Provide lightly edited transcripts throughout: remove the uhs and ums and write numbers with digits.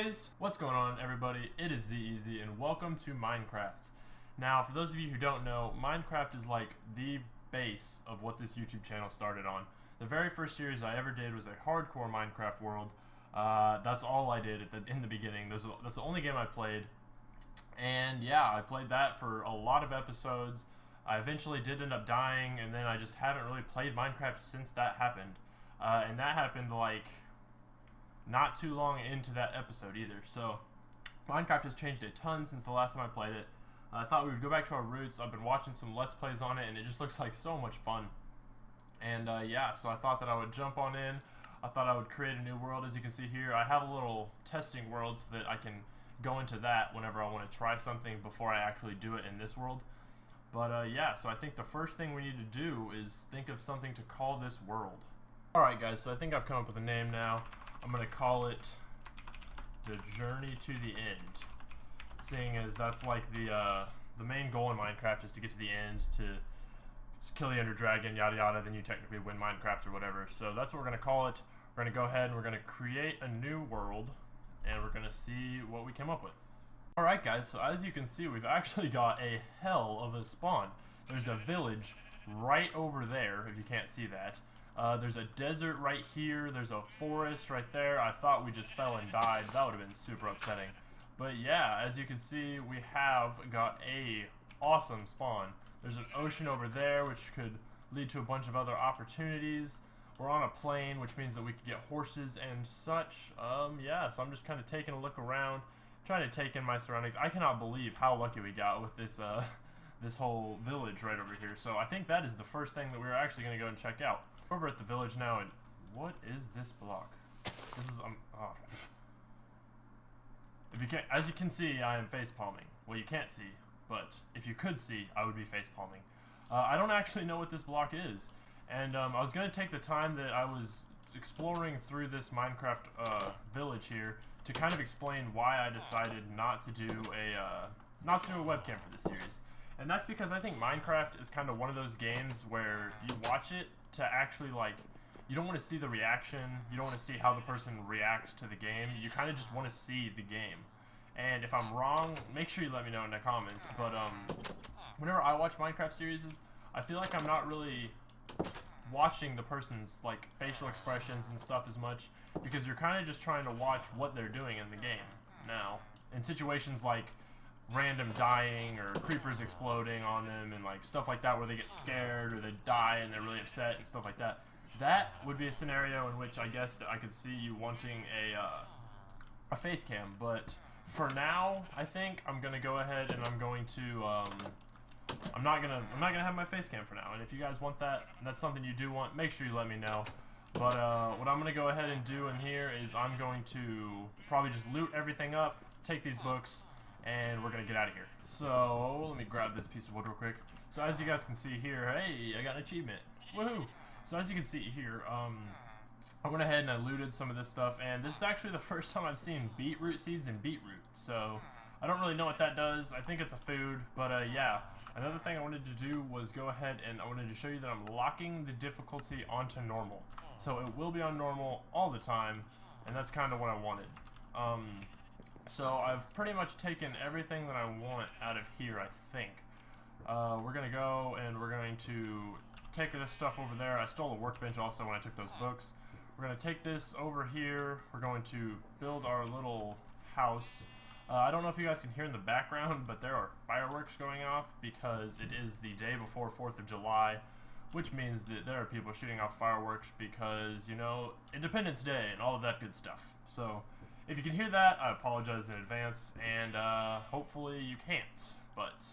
Anyways, what's going on, everybody? It is Z-Easy, and welcome to Minecraft. Now, for those of you who don't know, Minecraft is like the base of what this YouTube channel started on. The very first series I ever did was a hardcore Minecraft world. That's all I did in the beginning. That's the only game I played. And yeah, I played that for a lot of episodes. I eventually did end up dying, and then I just haven't really played Minecraft since that happened. And that happened like not too long into that episode either. So Minecraft has changed a ton since the last time I played it. I thought we would go back to our roots. I've been watching some Let's Plays on it, and it just looks like so much fun. And yeah, so I thought that I would jump on in. I thought I would create a new world. As you can see here, I have a little testing world so that I can go into that whenever I want to try something before I actually do it in this world. But yeah, so I think the first thing we need to do is think of something to call this world. Alright guys, so I think I've come up with a name now. I'm going to call it The Journey to the End. Seeing as that's like the main goal in Minecraft is to get to the end, to just kill the Ender Dragon, yada yada, then you technically win Minecraft or whatever. So that's what we're going to call it. We're going to go ahead and we're going to create a new world, and we're going to see what we came up with. Alright guys, so as you can see, we've actually got a hell of a spawn. There's a village right over there, if you can't see that. There's a desert right here, there's a forest right there. I thought we just fell and died. That would have been super upsetting. But yeah, as you can see, we have got a awesome spawn. There's an ocean over there, which could lead to a bunch of other opportunities. We're on a plain, which means that we could get horses and such. Yeah, so I'm just kind of taking a look around, trying to take in my surroundings. I cannot believe how lucky we got with this this whole village right over here. So I think that is the first thing that we're actually going to go and check out. Over at the village now, and what is this block? This is oh. If you can, as you can see, I am face palming. Well, you can't see, but if you could see, I would be face palming. I don't actually know what this block is, and I was going to take the time that I was exploring through this Minecraft village here to kind of explain why I decided not to do a webcam for this series. And that's because I think Minecraft is kind of one of those games where you watch it to actually, like, you don't want to see the reaction, you don't want to see how the person reacts to the game, you kind of just want to see the game. And if I'm wrong, make sure you let me know in the comments, but whenever I watch Minecraft series, I feel like I'm not really watching the person's, like, facial expressions and stuff as much, because you're kind of just trying to watch what they're doing in the game. Now, in situations like random dying or creepers exploding on them and like stuff like that where they get scared or they die and they're really upset and stuff like that, that would be a scenario in which I guess that I could see you wanting a face cam. But for now, I think I'm gonna go ahead and I'm going to I'm not gonna have my face cam for now. And if you guys want that, and that's something you do want, make sure you let me know. But what I'm gonna go ahead and do in here is I'm going to probably just loot everything up, take these books, and we're gonna get out of here. So let me grab this piece of wood real quick. So as you guys can see here, hey, I got an achievement. Woohoo! So as you can see here, I went ahead and I looted some of this stuff, and this is actually the first time I've seen beetroot seeds and beetroot. So I don't really know what that does. I think it's a food, but yeah. Another thing I wanted to do was go ahead and I wanted to show you that I'm locking the difficulty onto normal. So it will be on normal all the time, and that's kind of what I wanted. So I've pretty much taken everything that I want out of here, I think. We're going to go and we're going to take this stuff over there. I stole a workbench also when I took those books. We're going to take this over here. We're going to build our little house. I don't know if you guys can hear in the background, but there are fireworks going off because it is the day before 4th of July, which means that there are people shooting off fireworks because, you know, Independence Day and all of that good stuff. So if you can hear that, I apologize in advance, and hopefully you can't, but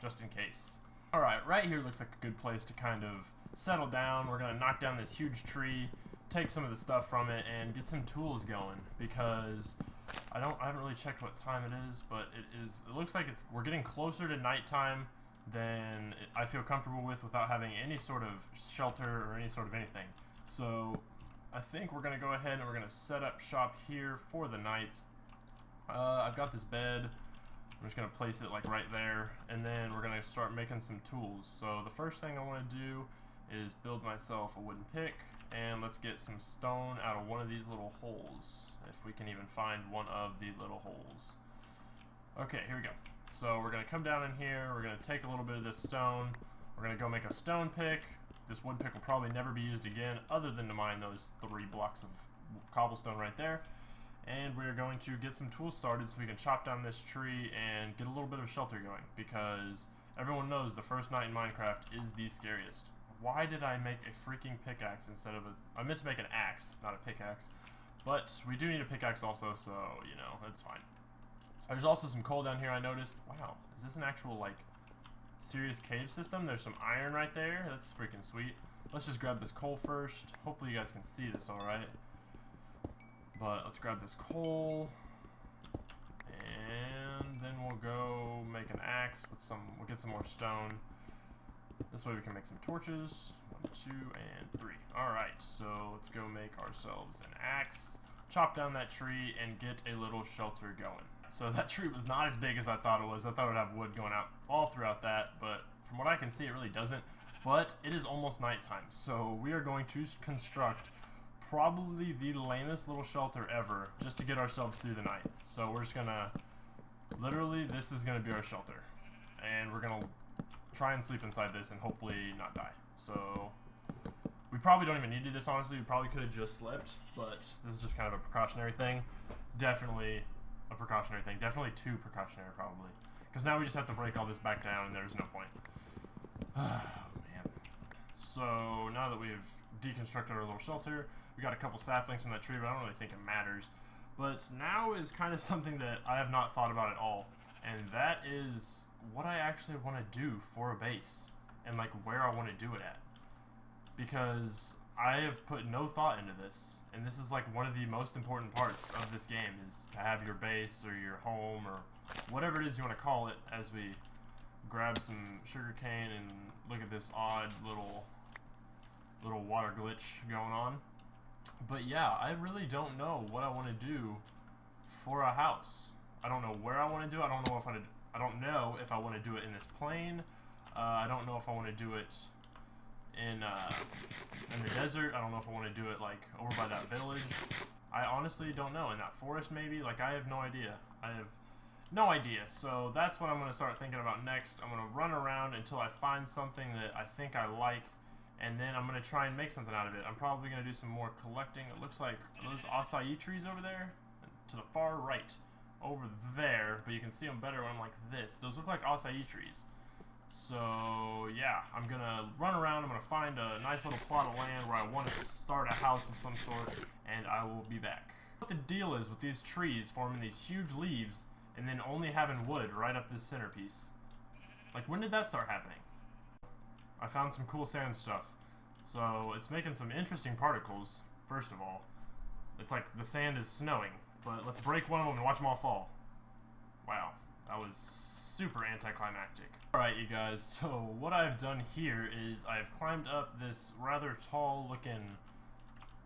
just in case. Alright, right here looks like a good place to kind of settle down. We're going to knock down this huge tree, take some of the stuff from it, and get some tools going, because I haven't really checked what time it is, but it looks like we're getting closer to nighttime than I feel comfortable with without having any sort of shelter or any sort of anything. So I think we're going to go ahead and we're going to set up shop here for the night. I've got this bed. I'm just going to place it like right there, and then we're going to start making some tools. So the first thing I want to do is build myself a wooden pick. And let's get some stone out of one of these little holes, if we can even find one of the little holes. Okay, here we go. So we're going to come down in here, we're going to take a little bit of this stone, we're going to go make a stone pick. This wood pick will probably never be used again, other than to mine those 3 blocks of cobblestone right there. And we're going to get some tools started so we can chop down this tree and get a little bit of shelter going, because everyone knows the first night in Minecraft is the scariest. Why did I make a freaking pickaxe instead of a... I meant to make an axe, not a pickaxe. But we do need a pickaxe also, so, you know, it's fine. There's also some coal down here I noticed. Wow, is this an actual, like, serious cave system? There's some iron right there. That's freaking sweet. Let's just grab this coal first. Hopefully you guys can see this alright. But let's grab this coal. And then we'll go make an axe with some... We'll get some more stone. This way we can make some torches. 1, 2, and 3. Alright, so let's go make ourselves an axe. Chop down that tree and get a little shelter going. So that tree was not as big as I thought it was. I thought it would have wood going out all throughout that, but from what I can see it really doesn't. But it is almost nighttime, so we are going to construct probably the lamest little shelter ever just to get ourselves through the night. So we're just gonna, literally this is gonna be our shelter. And we're gonna try and sleep inside this and hopefully not die. So we probably don't even need to do this, honestly. We probably could have just slept, but this is just kind of a precautionary thing. Definitely a precautionary thing. Definitely too precautionary, probably. Because now we just have to break all this back down and there's no point. Oh, man. So now that we've deconstructed our little shelter, we got a couple saplings from that tree, but I don't really think it matters. But now is kind of something that I have not thought about at all. And that is what I actually want to do for a base. And like where I want to do it at. Because I have put no thought into this. And this is like one of the most important parts of this game, is to have your base or your home or whatever it is you want to call it, as we grab some sugarcane and look at this odd little water glitch going on. But yeah, I really don't know what I want to do for a house. I don't know where I want to do it. I don't know if I want to do it in this plane. I don't know if I want to do it in the desert. I don't know if I want to do it like over by that village. I honestly don't know. In that forest maybe? Like I have no idea. I have no idea. So that's what I'm going to start thinking about next. I'm going to run around until I find something that I think I like, and then I'm going to try and make something out of it. I'm probably going to do some more collecting. It looks like those acai trees over there to the far right over there, but you can see them better when I'm like this. Those look like acai trees. So yeah, I'm gonna run around. I'm gonna find a nice little plot of land where I want to start a house of some sort, and I will be back. What the deal is with these trees forming these huge leaves and then only having wood right up this centerpiece? Like, when did that start happening? I found some cool sand stuff. So it's making some interesting particles. First of all, it's like the sand is snowing, but let's break one of them and watch them all fall. Wow, that was super anticlimactic. Alright, you guys, so what I've done here is I've climbed up this rather tall looking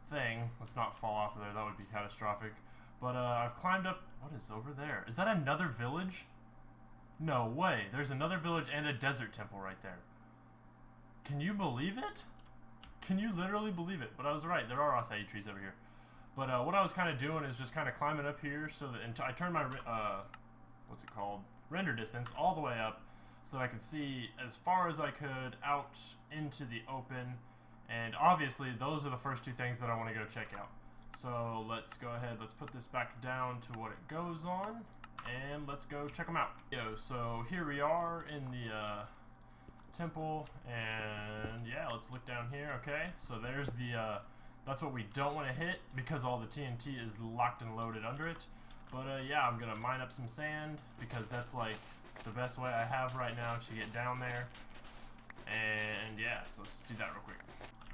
thing. Let's not fall off of there, that would be catastrophic. But I've climbed up, what is over there? Is that another village? No way, there's another village and a desert temple right there. Can you believe it? Can you literally believe it? But I was right, there are acai trees over here. But what I was kind of doing is just kind of climbing up here so that I turned my, what's it called? Render distance all the way up so that I could see as far as I could out into the open. And obviously those are the first two things that I want to go check out. So let's go ahead, let's put this back down to what it goes on, and let's go check them out. So here we are in the temple, and yeah, let's look down here. Okay, so there's the that's what we don't want to hit because all the TNT is locked and loaded under it. But yeah, I'm gonna mine up some sand because that's like the best way I have right now to get down there. And yeah, so let's do that real quick.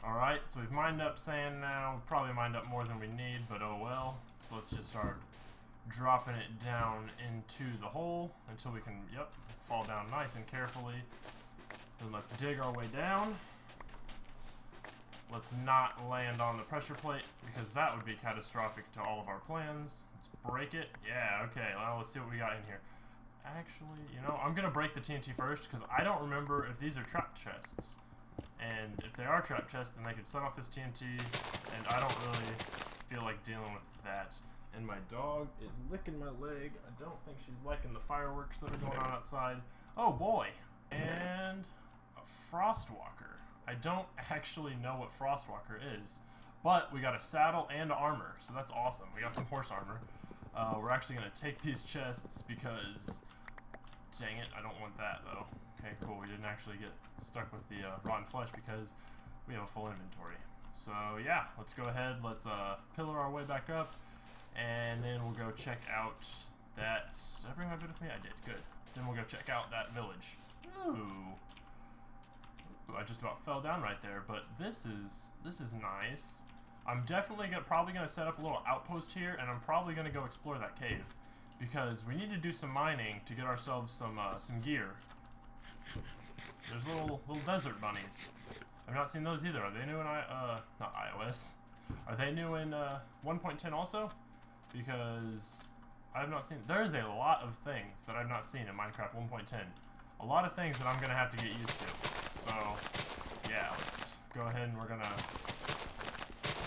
Alright, so we've mined up sand now. Probably mined up more than we need, but oh well. So let's just start dropping it down into the hole until we can, yep, fall down nice and carefully. Then let's dig our way down. Let's not land on the pressure plate because that would be catastrophic to all of our plans. Let's break it. Yeah, okay, well, let's see what we got in here. Actually, you know, I'm gonna break the TNT first because I don't remember if these are trap chests. And if they are trap chests, then they could set off this TNT, and I don't really feel like dealing with that. And my dog is licking my leg. I don't think she's liking the fireworks that are going on outside. Oh boy. And a Frostwalker. I don't actually know what Frostwalker is, but we got a saddle and armor, so that's awesome. We got some horse armor. We're actually going to take these chests because, dang it, I don't want that though. Okay, cool. We didn't actually get stuck with the rotten flesh because we have a full inventory. So yeah, let's go ahead. Let's pillar our way back up, and then we'll go check out that. Did I bring my bit with me? I did. Good. Then we'll go check out that village. Ooh, I just about fell down right there. But this is nice. I'm definitely probably gonna set up a little outpost here, and I'm probably gonna go explore that cave because we need to do some mining to get ourselves some gear. There's little desert bunnies. I've not seen those either. Are they new in not iOS? Are they new in 1.10 also? Because I have not seen. There's a lot of things that I've not seen in Minecraft 1.10. A lot of things that I'm gonna have to get used to. So yeah, let's go ahead and we're gonna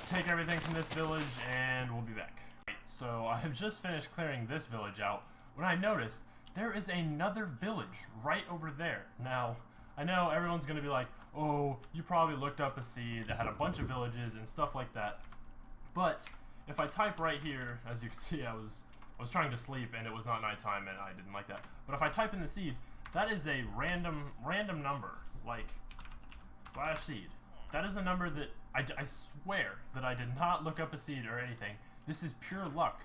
take everything from this village and we'll be back. Right, so I have just finished clearing this village out when I noticed there is another village right over there. Now, I know everyone's gonna be like, oh, you probably looked up a seed that had a bunch of villages and stuff like that. But if I type right here, as you can see, I was trying to sleep and it was not nighttime and I didn't like that. But if I type in the seed, that is a random number, like /seed. That is a number that I swear that I did not look up a seed or anything. This is pure luck.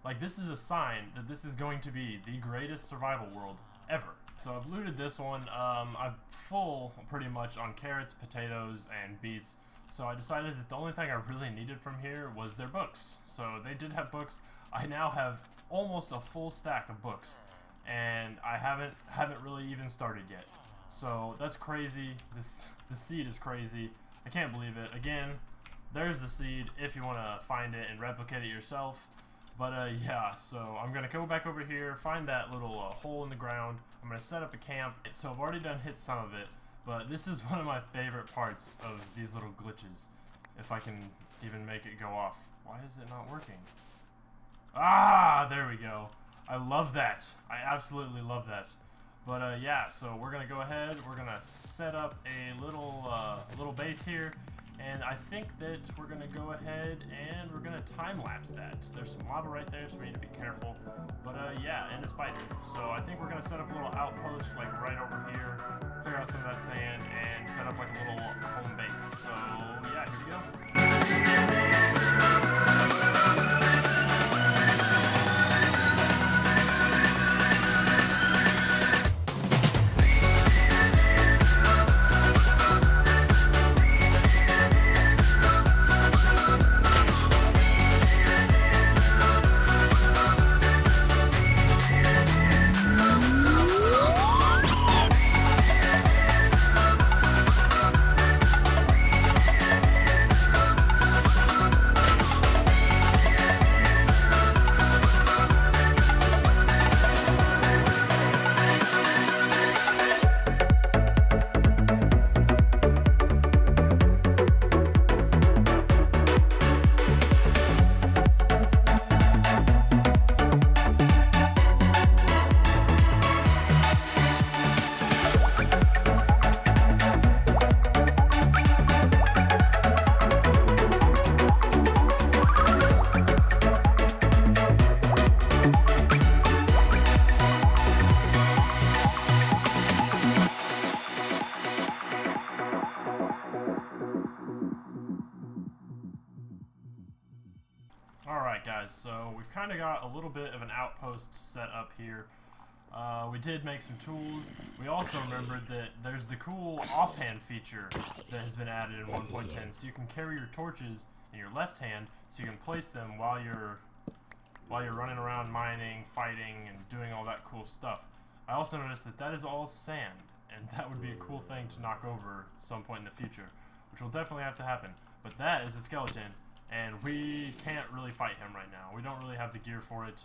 Like, this is a sign that this is going to be the greatest survival world ever. So I've looted this one. I'm full pretty much on carrots, potatoes, and beets. So I decided that the only thing I really needed from here was their books. So they did have books. I now have almost a full stack of books, and I haven't really even started yet. So that's crazy. The seed is crazy. I can't believe it. Again, there's the seed if you want to find it and replicate it yourself. But yeah, so I'm gonna go back over here, find that little hole in the ground. I'm gonna set up a camp. So I've already hit some of it, but this is one of my favorite parts of these little glitches. If I can even make it go off. Why is it not working? Ah, there we go. I love that. I absolutely love that. But yeah, so we're gonna go ahead. We're gonna set up a little base here. And I think that we're going to go ahead and we're going to time-lapse that. There's some lava right there, so we need to be careful. But yeah, and a spider. So I think we're going to set up a little outpost like right over here, clear out some of that sand, and set up like a little home base. So yeah, here we go. Alright guys, so we've kind of got a little bit of an outpost set up here. We did make some tools. We also remembered that there's the cool offhand feature that has been added in 1.10, so you can carry your torches in your left hand, so you can place them while you're running around mining, fighting, and doing all that cool stuff. I also noticed that that is all sand, and that would be a cool thing to knock over some point in the future, which will definitely have to happen. But that is a skeleton, and we can't really fight him right now. We don't really have the gear for it,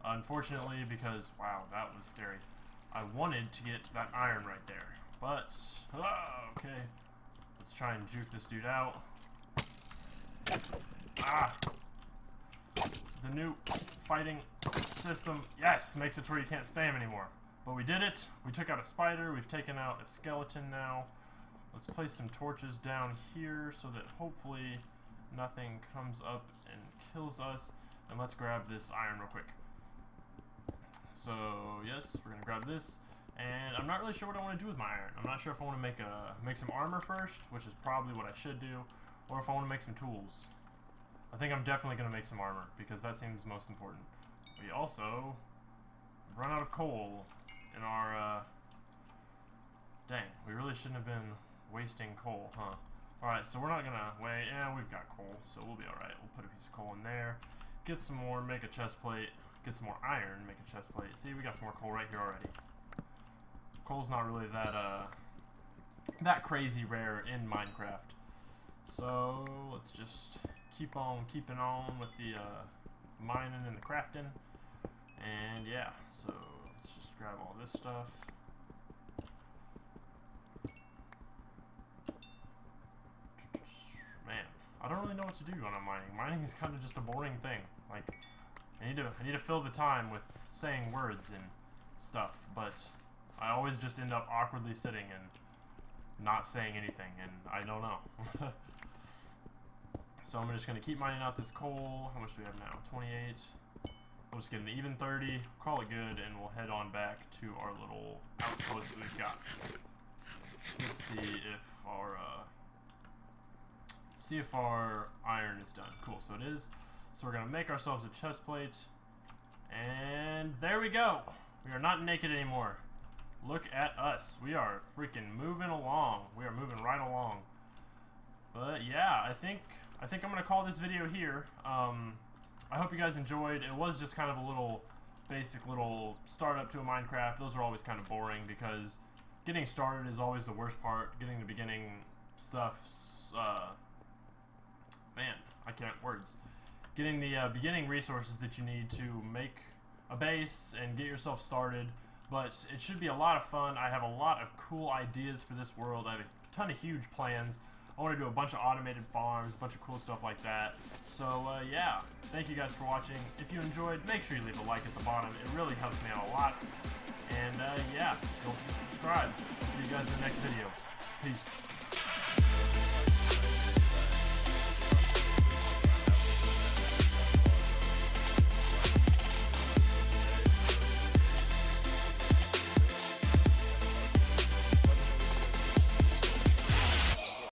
unfortunately, because, wow, that was scary. I wanted to get that iron right there, but, okay. Let's try and juke this dude out. Ah! The new fighting system, yes, makes it to where you can't spam anymore. But we did it. We took out a spider. We've taken out a skeleton now. Let's place some torches down here so that hopefully nothing comes up and kills us. And let's grab this iron real quick. So, yes, we're gonna grab this. And I'm not really sure what I want to do with my iron. I'm not sure if I want to make some armor first, which is probably what I should do, or if I want to make some tools. I think I'm definitely going to make some armor, because that seems most important. We also run out of coal in our, dang, we really shouldn't have been wasting coal, huh? Alright, so we're not going to wait. Yeah, we've got coal, so we'll be alright. We'll put a piece of coal in there, get some more, make a chest plate, get some more iron, make a chest plate. See, we got some more coal right here already. Coal's not really that crazy rare in Minecraft. So let's just keep on keeping on with the mining and the crafting. And yeah, so let's just grab all this stuff. Man, I don't really know what to do when I'm mining. Mining is kind of just a boring thing. Like, I need to fill the time with saying words and stuff, but I always just end up awkwardly sitting and not saying anything, and I don't know. So I'm just going to keep mining out this coal. How much do we have now? 28. We'll just get an even 30, call it good, and we'll head on back to our little outpost that we've got. Let's see if our iron is done. Cool, so it is. So we're going to make ourselves a chest plate, and there we go. We are not naked anymore. Look at us. We are freaking moving along. We are moving right along. But yeah, I think I'm gonna call this video here. I hope you guys enjoyed. It was just kind of a little basic little startup to a Minecraft. Those are always kind of boring because getting started is always the worst part. Getting the beginning stuff, man, I can't words. Getting the beginning resources that you need to make a base and get yourself started. But it should be a lot of fun. I have a lot of cool ideas for this world. I have a ton of huge plans. I want to do a bunch of automated farms, a bunch of cool stuff like that. So, yeah. Thank you guys for watching. If you enjoyed, make sure you leave a like at the bottom. It really helps me out a lot. And, yeah, don't forget to subscribe. See you guys in the next video. Peace.